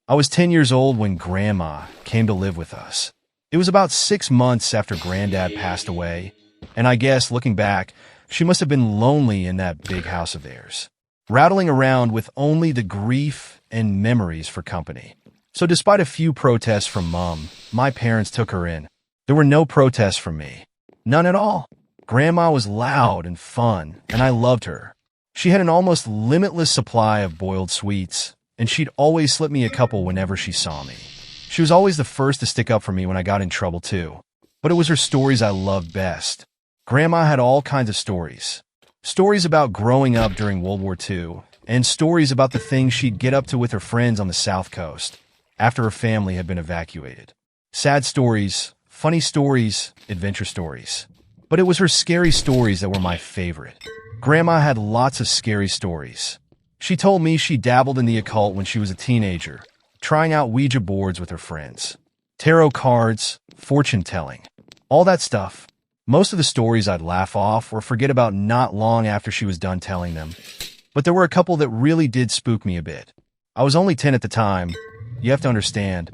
I was 10 years old when Grandma came to live with us. It was about 6 months after Granddad passed away, and I guess, looking back, she must have been lonely in that big house of theirs, rattling around with only the grief and memories for company. So despite a few protests from Mom, my parents took her in. There were no protests from me. None at all. Grandma was loud and fun, and I loved her. She had an almost limitless supply of boiled sweets, and she'd always slip me a couple whenever she saw me. She was always the first to stick up for me when I got in trouble too. But it was her stories I loved best. Grandma had all kinds of stories. Stories about growing up during World War II, and stories about the things she'd get up to with her friends on the South Coast after her family had been evacuated. Sad stories, funny stories, adventure stories. But it was her scary stories that were my favorite. Grandma had lots of scary stories. She told me she dabbled in the occult when she was a teenager, trying out Ouija boards with her friends. Tarot cards, fortune-telling, all that stuff. Most of the stories I'd laugh off or forget about not long after she was done telling them. But there were a couple that really did spook me a bit. I was only 10 at the time. You have to understand,